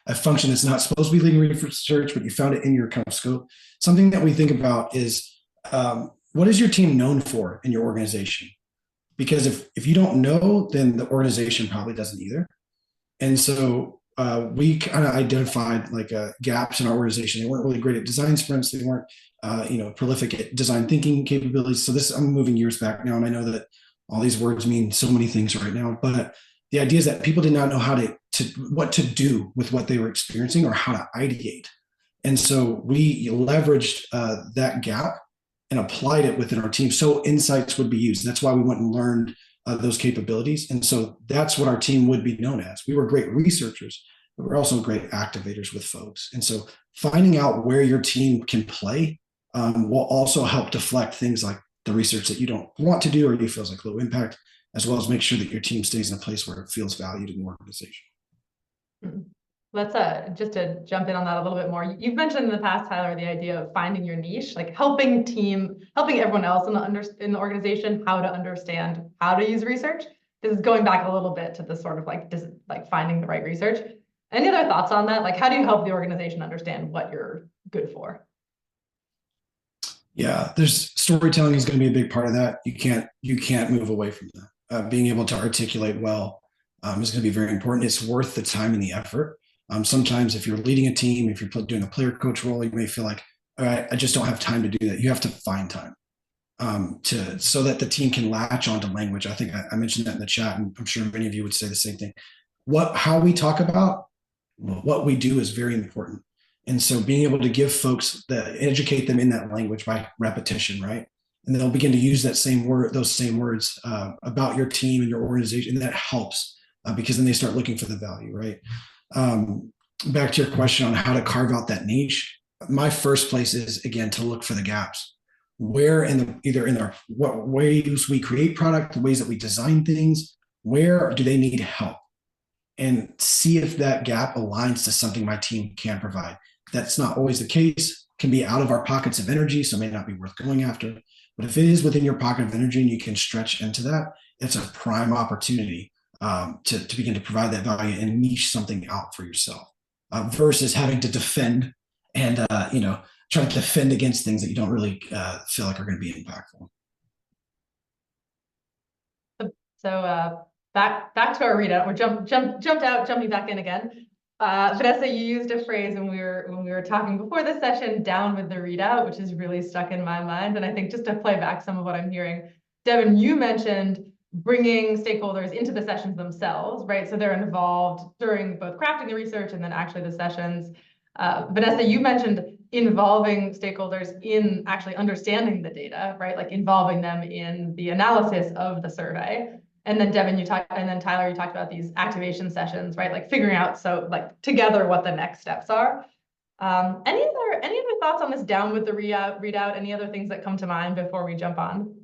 a function that's not supposed to be leading research, but you found it in your kind of scope, something that we think about is what is your team known for in your organization? Because if you don't know, then the organization probably doesn't either. And so we kind of identified gaps in our organization. They weren't really great at design sprints. They weren't prolific at design thinking capabilities. So I'm moving years back now, and I know that all these words mean so many things right now, but the idea is that people did not know how what to do with what they were experiencing or how to ideate. And so we leveraged that gap and applied it within our team so insights would be used. That's why we went and learned those capabilities. And so that's what our team would be known as. We were great researchers, but we're also great activators with folks. And so finding out where your team can play will also help deflect things like the research that you don't want to do or you feels like low impact, as well as make sure that your team stays in a place where it feels valued in the organization. Let's just to jump in on that a little bit more. You've mentioned in the past, Tyler, the idea of finding your niche, like helping everyone else in the organization how to understand how to use research. This is going back a little bit to the sort of like finding the right research. Any other thoughts on that? Like, how do you help the organization understand what you're good for? Yeah, there's storytelling is going to be a big part of that. You can't move away from that. Being able to articulate well is going to be very important. It's worth the time and the effort. Sometimes if you're leading a team, if you're doing a player coach role, you may feel like, all right, I just don't have time to do that. You have to find time so that the team can latch onto language. I think I mentioned that in the chat, and I'm sure many of you would say the same thing. How we talk about what we do is very important. And so being able to give folks educate them in that language by repetition, right? And they'll begin to use those same words about your team and your organization. And that helps because then they start looking for the value, right? Back to your question on how to carve out that niche. My first place is, again, to look for the gaps. Where what ways we create product, the ways that we design things, where do they need help? And see if that gap aligns to something my team can provide. That's not always the case, can be out of our pockets of energy, so it may not be worth going after. But if it is within your pocket of energy and you can stretch into that, it's a prime opportunity to begin to provide that value and niche something out for yourself versus having to defend and try to defend against things that you don't really feel like are going to be impactful. So back to our readout. We're jumping back in again. Vanessa, you used a phrase when we were talking before the session, down with the readout, which is really stuck in my mind. And I think just to play back some of what I'm hearing, Devin, you mentioned bringing stakeholders into the sessions themselves, right? So they're involved during both crafting the research and then actually the sessions. Vanessa, you mentioned involving stakeholders in actually understanding the data, right? Like involving them in the analysis of the survey. And then Devin, and then Tyler, you talked about these activation sessions, right? Like figuring out together what the next steps are. Any other thoughts on this down with the readout? Any other things that come to mind before we jump on?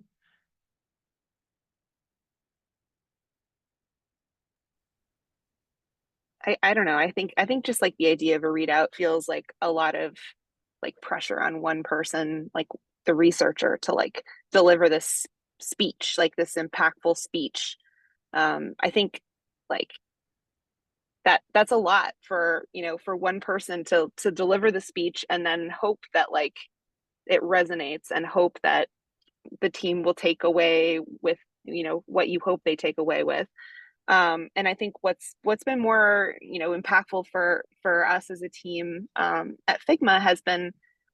I don't know. I think just like the idea of a readout feels like a lot of like pressure on one person, like the researcher, to like deliver this speech, like this impactful speech. I think like that's a lot for, for one person to deliver the speech and then hope that like it resonates and hope that the team will take away with, what you hope they take away with. And I think what's been more, impactful for us as a team at Figma has been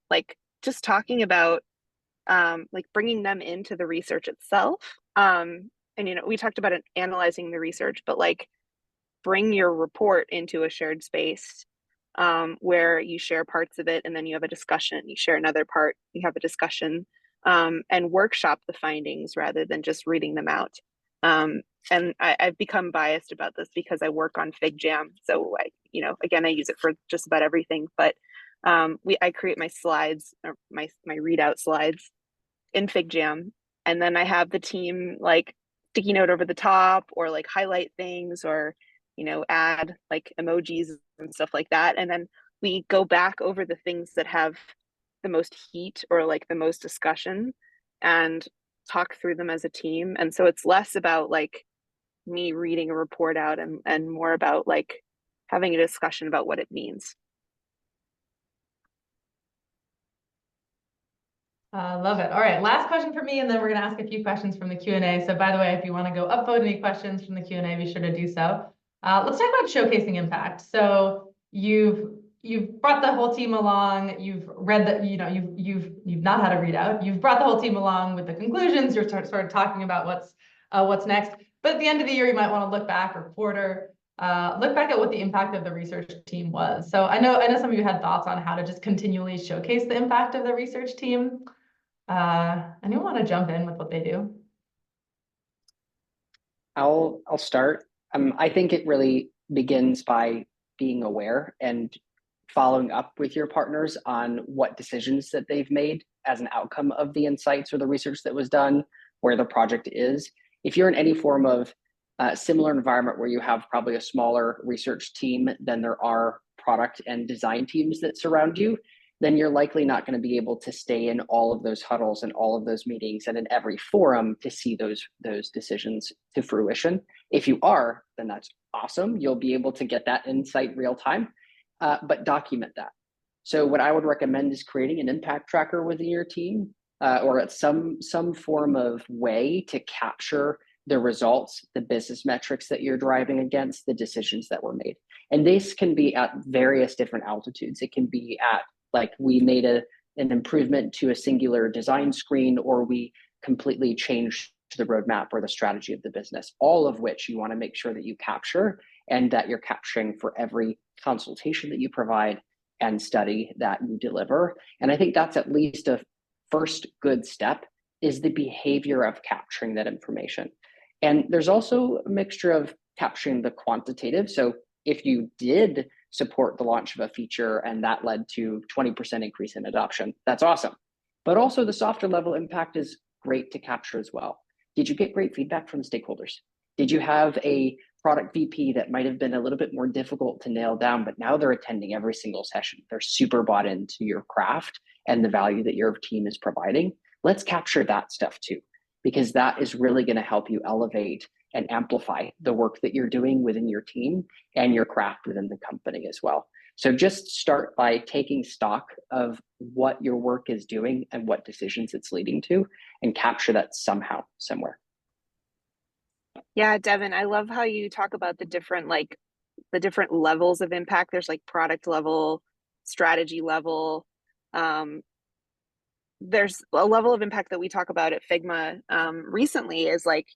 like just talking about like bringing them into the research itself. And we talked about analyzing the research, but like bring your report into a shared space where you share parts of it and then you have a discussion. You share another part, you have a discussion, and workshop the findings rather than just reading them out. And I've become biased about this because I work on FigJam. So again, I use it for just about everything, but I create my slides, or my readout slides in FigJam. And then I have the team like sticky note over the top or like highlight things or, add like emojis and stuff like that. And then we go back over the things that have the most heat or like the most discussion and talk through them as a team. And so it's less about like me reading a report out and more about like having a discussion about what it means. Love it. All right, last question for me, and then we're gonna ask a few questions from the Q&A. So by the way, if you want to go upvote any questions from the Q&A, be sure to do so. Let's talk about showcasing impact. So you've brought the whole team along. You've read that, you've not had a readout. You've brought the whole team along with the conclusions. You're sort of talking about what's next. But at the end of the year, you might want to look back or quarter, look back at what the impact of the research team was. So I know some of you had thoughts on how to just continually showcase the impact of the research team. Anyone want to jump in with what they do? I'll start. I think it really begins by being aware and following up with your partners on what decisions that they've made as an outcome of the insights or the research that was done, where the project is. If you're in any form of similar environment where you have probably a smaller research team than there are product and design teams that surround you, then you're likely not going to be able to stay in all of those huddles and all of those meetings and in every forum to see those decisions to fruition. If you are, then that's awesome. You'll be able to get that insight real time, but document that. So what I would recommend is creating an impact tracker within your team or at some form of way to capture the results, the business metrics that you're driving against, the decisions that were made. And this can be at various different altitudes. It can be at like we made an improvement to a singular design screen, or we completely changed the roadmap or the strategy of the business, all of which you want to make sure that you capture and that you're capturing for every consultation that you provide and study that you deliver. And I think that's at least a first good step, is the behavior of capturing that information. And there's also a mixture of capturing the quantitative. So if you did support the launch of a feature and that led to 20% increase in adoption, that's awesome. But also the softer level impact is great to capture as well. Did you get great feedback from stakeholders? Did you have a product VP that might have been a little bit more difficult to nail down, but now they're attending every single session? They're super bought into your craft and the value that your team is providing. Let's capture that stuff too, because that is really going to help you elevate and amplify the work that you're doing within your team and your craft within the company as well. So just start by taking stock of what your work is doing and what decisions it's leading to, and capture that somehow, somewhere. Yeah, Devin, I love how you talk about the different levels of impact. There's like product level, strategy level. There's a level of impact that we talk about at Figma recently is like,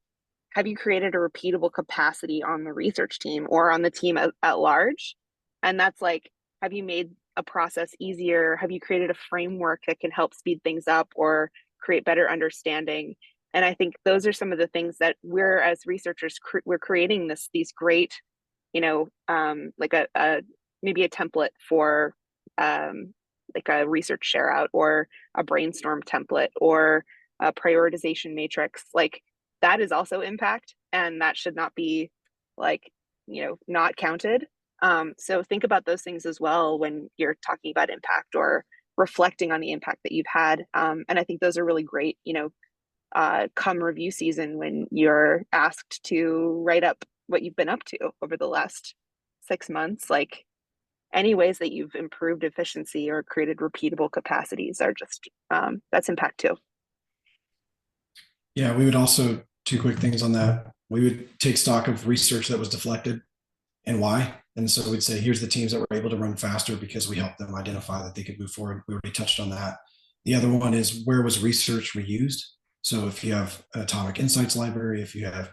have you created a repeatable capacity on the research team or on the team at large? And that's like, have you made a process easier? Have you created a framework that can help speed things up or create better understanding? And I think those are some of the things that we're, as researchers, we're creating these great, like maybe a template for like a research share out or a brainstorm template or a prioritization matrix. Like that is also impact, and that should not be like, not counted. So think about those things as well when you're talking about impact or reflecting on the impact that you've had. And I think those are really great, come review season when you're asked to write up what you've been up to over the last 6 months. Like any ways that you've improved efficiency or created repeatable capacities are just that's impact too. Yeah, we would also, two quick things on that. We would take stock of research that was deflected and why. And so we'd say, here's the teams that were able to run faster because we helped them identify that they could move forward. We already touched on that. The other one is, where was research reused? So if you have an Atomic Insights library, if you have,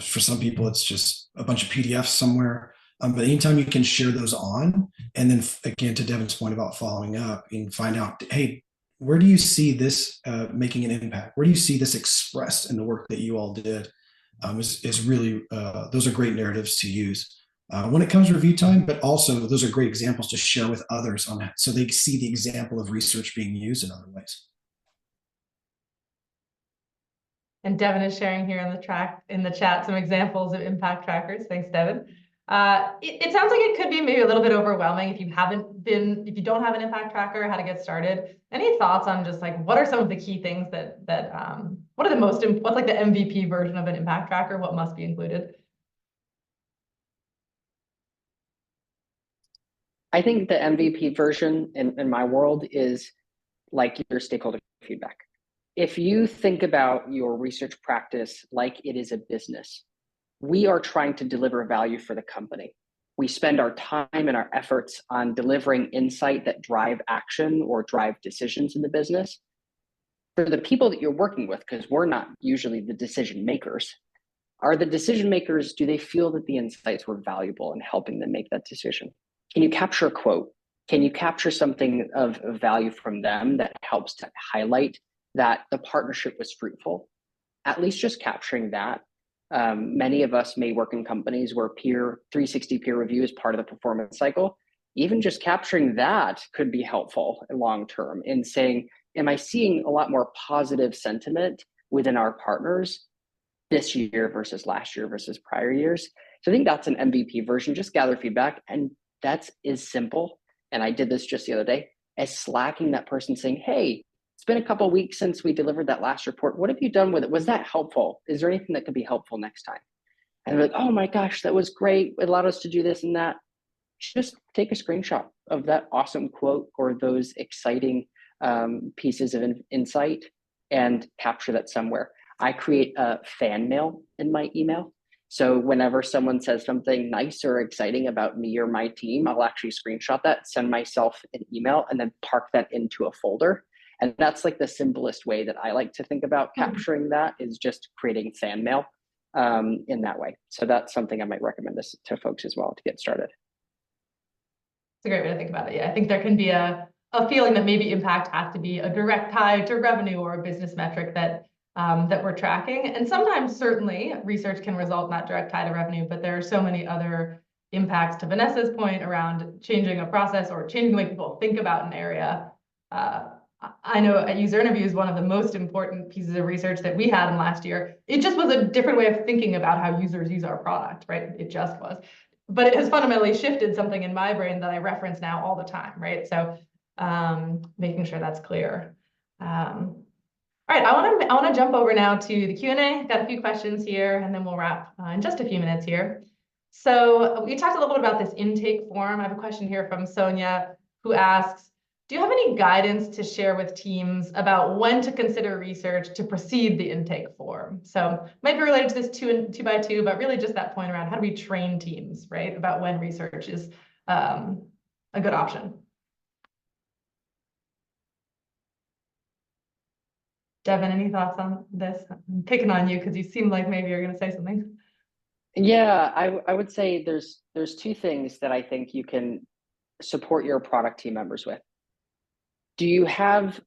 for some people, it's just a bunch of PDFs somewhere. But anytime you can share those on, and then again, to Devin's point about following up and find out, hey, where do you see this making an impact? Where do you see this expressed in the work that you all did? Is really, those are great narratives to use when it comes to review time, but also those are great examples to share with others on that, so they see the example of research being used in other ways. And Devin is sharing here in the chat some examples of impact trackers. Thanks, Devin. It sounds like it could be maybe a little bit overwhelming if you don't have an impact tracker, how to get started. Any thoughts on just like, what are some of the key things what's like the MVP version of an impact tracker? What must be included? I think the MVP version in my world is like your stakeholder feedback. If you think about your research practice like it is a business, we are trying to deliver value for the company. We spend our time and our efforts on delivering insight that drive action or drive decisions in the business. For the people that you're working with, because we're not usually the decision makers, are the decision makers, do they feel that the insights were valuable in helping them make that decision? Can you capture a quote? Can you capture something of value from them that helps to highlight that the partnership was fruitful? At least just capturing that. Many of us may work in companies where 360 peer review is part of the performance cycle. Even just capturing that could be helpful long-term in saying, am I seeing a lot more positive sentiment within our partners this year versus last year versus prior years? So I think that's an MVP version, just gather feedback. And that's as simple, and I did this just the other day, as slacking that person saying, hey, it's been a couple of weeks since we delivered that last report. What have you done with it? Was that helpful? Is there anything that could be helpful next time? And they're like, oh my gosh, that was great. It allowed us to do this and that. Just take a screenshot of that awesome quote or those exciting pieces of insight and capture that somewhere. I create a fan mail in my email. So whenever someone says something nice or exciting about me or my team, I'll actually screenshot that, send myself an email, and then park that into a folder. And that's like the simplest way that I like to think about capturing that, is just creating fan mail in that way. So that's something I might recommend this to folks as well to get started. It's a great way to think about it. Yeah, I think there can be a feeling that maybe impact has to be a direct tie to revenue or a business metric that we're tracking. And sometimes certainly research can result in that direct tie to revenue, but there are so many other impacts, to Vanessa's point, around changing a process or changing the way people think about an area. I know at user interviews, one of the most important pieces of research that we had in last year, it just was a different way of thinking about how users use our product, right? It just was. But it has fundamentally shifted something in my brain that I reference now all the time, right? So making sure that's clear. All right, I want to jump over now to the Q&A. Got a few questions here, and then we'll wrap in just a few minutes here. So we talked a little bit about this intake form. I have a question here from Sonia, who asks, do you have any guidance to share with teams about when to consider research to precede the intake form? So might be related to this 2x2, but really just that point around how do we train teams, right, about when research is a good option. Devin, any thoughts on this? I'm picking on you because you seem like maybe you're going to say something. Yeah, I would say there's two things that I think you can support your product team members with. Do you have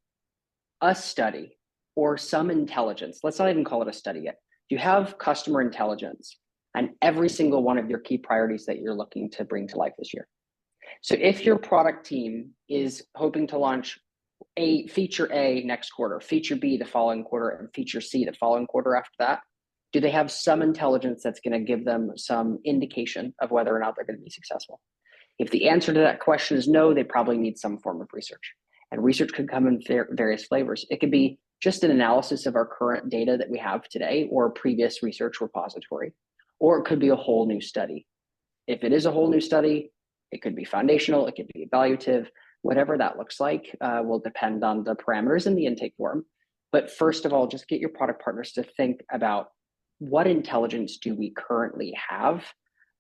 a study or some intelligence? Let's not even call it a study yet. Do you have customer intelligence on every single one of your key priorities that you're looking to bring to life this year? So if your product team is hoping to launch a feature A next quarter, feature B the following quarter, and feature C the following quarter after that, do they have some intelligence that's going to give them some indication of whether or not they're going to be successful? If the answer to that question is no, they probably need some form of research. And research could come in various flavors. It could be just an analysis of our current data that we have today or previous research repository. or it could be a whole new study. If it is a whole new study, it could be foundational, it could be evaluative, whatever that looks like will depend on the parameters in the intake form. But first of all, just get your product partners to think about what intelligence do we currently have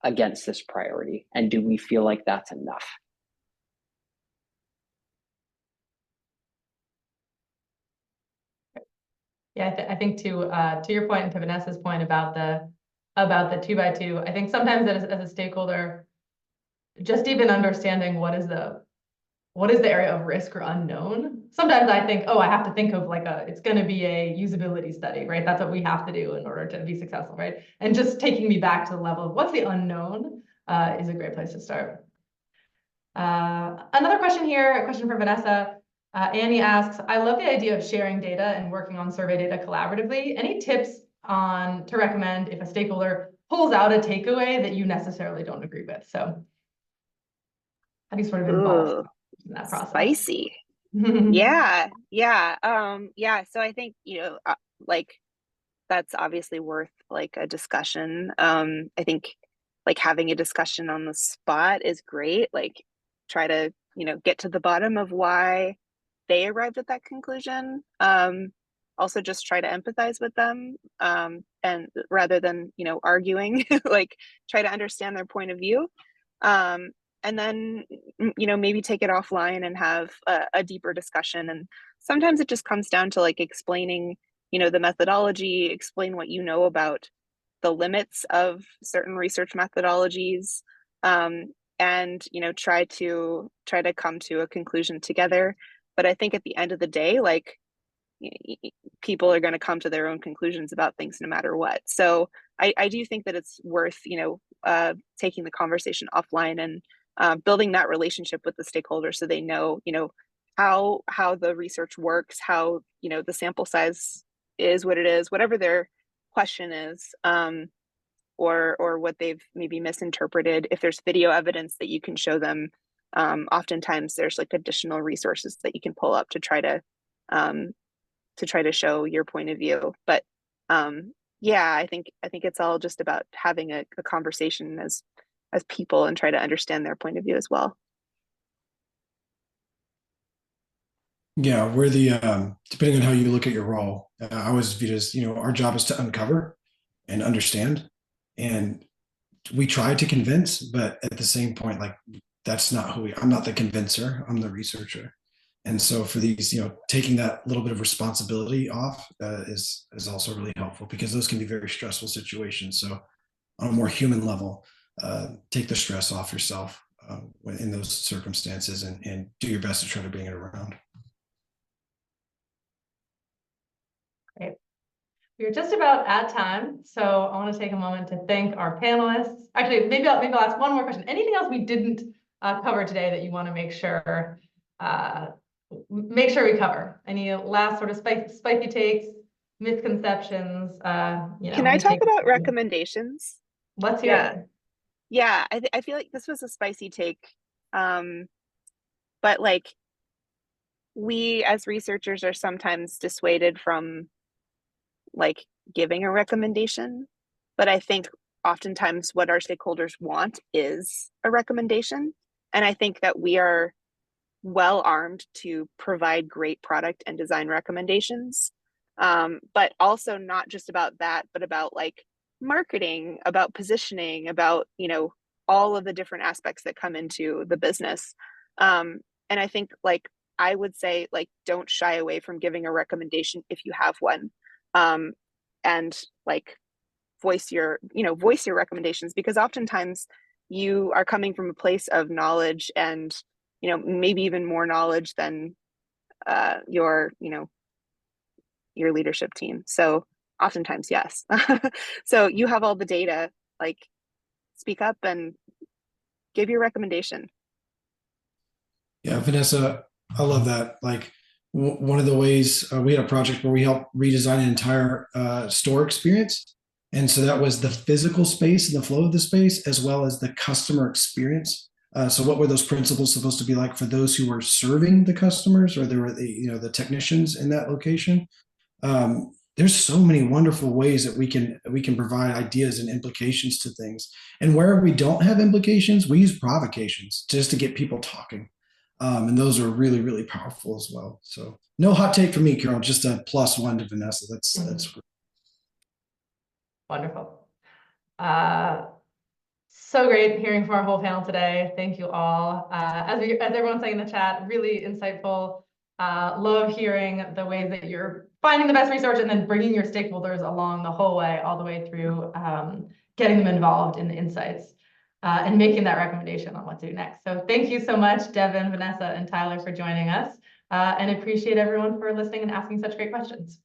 against this priority, and do we feel like that's enough? Yeah, I think to your point and to Vanessa's point about the 2x2, I think sometimes as a stakeholder, just even understanding what is the area of risk or unknown. Sometimes I think, oh, I have to think of it's going to be a usability study, right? That's what we have to do in order to be successful, right? And just taking me back to the level of what's the unknown is a great place to start. Another question here, a question from Vanessa. Annie asks, I love the idea of sharing data and working on survey data collaboratively. Any tips to recommend if a stakeholder pulls out a takeaway that you necessarily don't agree with? So how do you sort of involve in that process? Spicy. Yeah. So I think, like that's obviously worth like a discussion. I think like having a discussion on the spot is great. Like try to, get to the bottom of why they arrived at that conclusion. Also just try to empathize with them. And rather than, arguing, like try to understand their point of view. And then, maybe take it offline and have a deeper discussion. And sometimes it just comes down to like explaining, the methodology, explain what you know about the limits of certain research methodologies, and, try to come to a conclusion together. But I think at the end of the day, like people are going to come to their own conclusions about things no matter what. So I do think that it's worth, taking the conversation offline and building that relationship with the stakeholders so they know, how the research works, how, the sample size is what it is, whatever their question is, or what they've maybe misinterpreted. If there's video evidence that you can show them, oftentimes there's like additional resources that you can pull up to try to show your point of view. But yeah, I think it's all just about having a conversation as people and try to understand their point of view as well. Yeah, we're the depending on how you look at your role, I always view it as, our job is to uncover and understand, and we try to convince, but at the same point, like that's not who I'm not the convincer, I'm the researcher. And so for these, taking that little bit of responsibility off is also really helpful, because those can be very stressful situations. So on a more human level, take the stress off yourself in those circumstances, and do your best to try to bring it around. Great. We're just about at time, so I want to take a moment to thank our panelists. Actually, maybe I'll ask one more question. Anything else we didn't cover today that you want to make sure we cover? Any last sort of spiky takes, misconceptions? Can I talk about recommendations? Let's hear it. Yeah, I feel like this was a spicy take, but like we as researchers are sometimes dissuaded from like giving a recommendation, but I think oftentimes what our stakeholders want is a recommendation, and I think that we are well armed to provide great product and design recommendations, but also not just about that, but about like marketing, about positioning, about all of the different aspects that come into the business. And I think like I would say like don't shy away from giving a recommendation if you have one, and like voice your recommendations, because oftentimes you are coming from a place of knowledge and maybe even more knowledge than your leadership team. So oftentimes, yes. So you have all the data, like speak up and give your recommendation. Yeah, Vanessa, I love that. Like one of the ways we had a project where we helped redesign an entire store experience. And so that was the physical space and the flow of the space, as well as the customer experience. So what were those principles supposed to be like for those who were serving the customers, or there were the technicians in that location? there's so many wonderful ways that we can provide ideas and implications to things. And where we don't have implications, we use provocations just to get people talking. And those are really, really powerful as well. So no hot take for me, Carol, just a +1 to Vanessa. That's Wonderful. So great hearing from our whole panel today. Thank you all. As everyone's saying in the chat, really insightful. Love hearing the ways that you're finding the best research and then bringing your stakeholders along the whole way, all the way through getting them involved in the insights and making that recommendation on what to do next. So thank you so much, Devin, Vanessa, and Tyler for joining us, and appreciate everyone for listening and asking such great questions.